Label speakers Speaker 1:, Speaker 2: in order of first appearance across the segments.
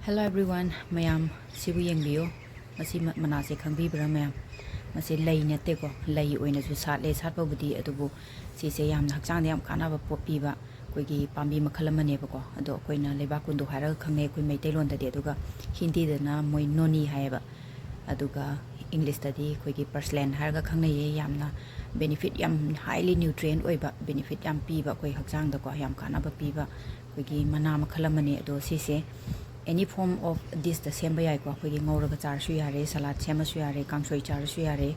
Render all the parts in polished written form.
Speaker 1: Hello everyone, mayam sibu yengbiyo masi manase khangbibra mayam masi lei nate ko lei oina su satle satpa budi adubu si se yam hakchang yam kana ba popiba koigi pambi makhala mane ba ko ado koina Leibak Kundo hara khangne koi meitai lon da de aduga hindi da na moi noni haiba aduga English da di koigi Purslane hara khangne ye yamna benefit yam highly nutrient oiba benefit yam piba koi hakchang da ko yam kana ba piba koigi mana makhala mane ado si se any form of this the same way ko koigi ngora ga char su yare salad sema su yare kaangshoi char su yare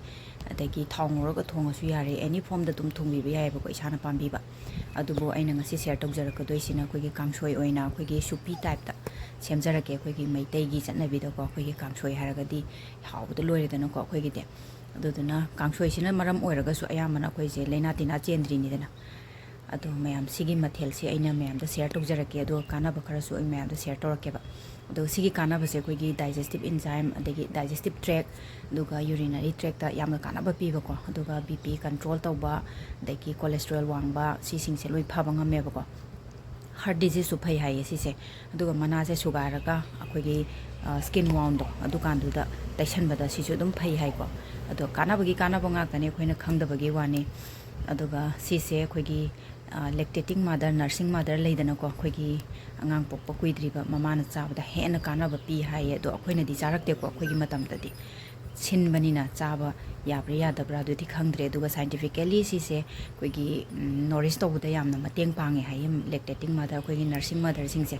Speaker 1: adagi thong ngora ga thong su yare any form da tum thong bi ba yai ba ko isana pambi ba adubo aina ngasi share tawjar ka doisina koigi kaangshoi oina koigi supi type da semjara ke koigi meitai gi chatna bi da ko koigi kaangshoi haraga di haw da loire da na ko koigi de aduduna kaangshoi sina maram oiraga su ayamana koi je leina tina chendri ni da na ado mayam sigi mathel se aina mayam da share tawjarake ado kana ba khara su ai mayam da share torake ba ado sigi kana ba se koi gi digestive enzyme adagi digestive tract duga urinary tract ta yamna kana ba pi ba ko aduga bp control tawba dagi cholesterol wangba si sing se loi phaba ngame ba ko heart disease su phai hai si se aduga mana se sugar ka akoi gi skin wound do adu kan du da taisan ba da si su dum phai hai ko ado kana ba nga tane khoina khangda ba gi wani aduga si se koi gi lactating mother nursing mother leidana ko khoigi angang pokpa kuidriba mamana chabada hena kana ba pi haye do akhoina di charakte ko khoigi matam tadi sin banina chaba yabra yadabra do di khangdre duga scientifically si se khoigi nourish to buda yamna mateng pange haye lactating mother khoigi nursing mother singse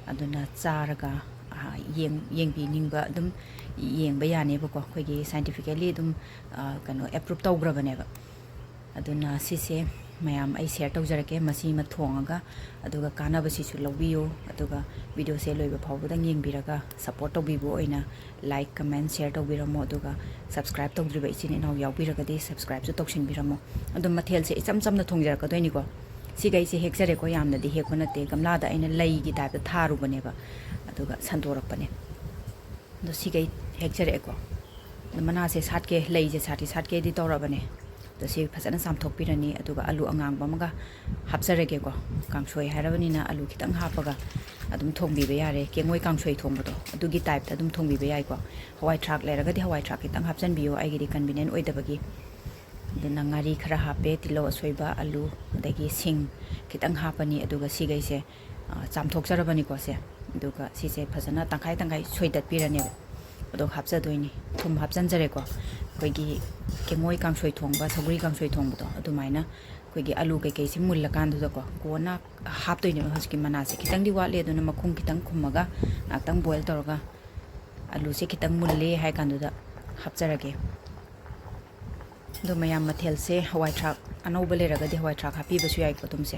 Speaker 1: aduna charaga yeng bi ningba dum yeng ba yani ba ko khoigi scientifically dum kano approve tawgrabane ba aduna si se mayam ai share tawjarake masi ma thongaga aduga kana basi su lobiyo aduga video se loiba phawda yengbiraga support tawbibo oina like comment share tawbiramo aduga subscribe tawdriba ichini naw yawbiraga di subscribe su tawshin biramo adum mathel se icham chamna thongjaraka doini ko sigai se hekjare ko yamna di hekona te gamla da aina lei gi type tharu baneba aduga sandorakpane do sigai hekjare ko mana se satke lei je satke di tawrabane to si phasana samthok pirani aduga alu angang bamaga hapsarege ko kaangshoi harabani na alu kitang hapaga adum thongbi be yare kengoi kaangshoi thongbodo adugi type ta adum thongbi be yai ko hawai track leraga di hawai track kitang hapsan biyo ai gi convenient oidabagi dena ngari khara hape tilo asoiba alu adagi sing kitang hapani aduga sigai se chamthok jarabani ko se aduga si se phasana tangkai soidat pirani ado hapsa doini thum hapsan jare ko koigi kengoi kaangshoi thongba saguri kaangshoi thongbodo adumaina koigi alu kai si mulla kan du ko kona hap doini hoski mana se kitang di wale duna makhung kitang khumaga atang boil torga alu se kitang mulle hai kan du da hapjarage do mayam mathel se hawai thrak anau bale raga di hawai thrak hapi basu yai ko tumse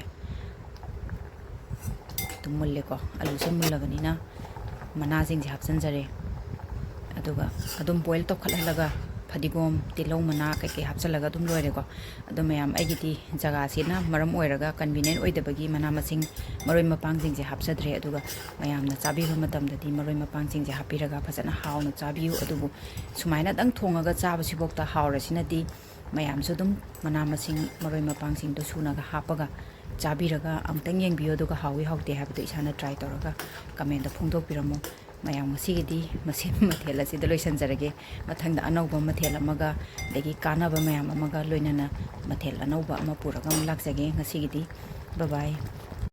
Speaker 1: tum mulle ko alu se mullagani na mana jing hapsan jare aduga adum boil to khalalaga fadigom tilo mana kai hapsalaga dum loire ko adum mayam aigiti jaga sina maram oiraga convenient oidabagi mana masing maroi mapang jing je hapsadre aduga mayam na chabi ba matam dadi maroi mapang jing je hapiraga phasana hauna chabiu adubu sumaina dang thongaga chaba sibokta haura sinadi mayam su dum mana masing maroi mapang sing do sunaga hapaga chabiraga amtang yengbiyo aduga hawi hawte habdu isana try toraga comment da phongdok piramo mayam sigidi masim mathela si doloisan jarage mathangda anauba mathela amaga degi kanaba mayam amaga loinana mathela anauba ama puraga laksage ngasigidi bye bye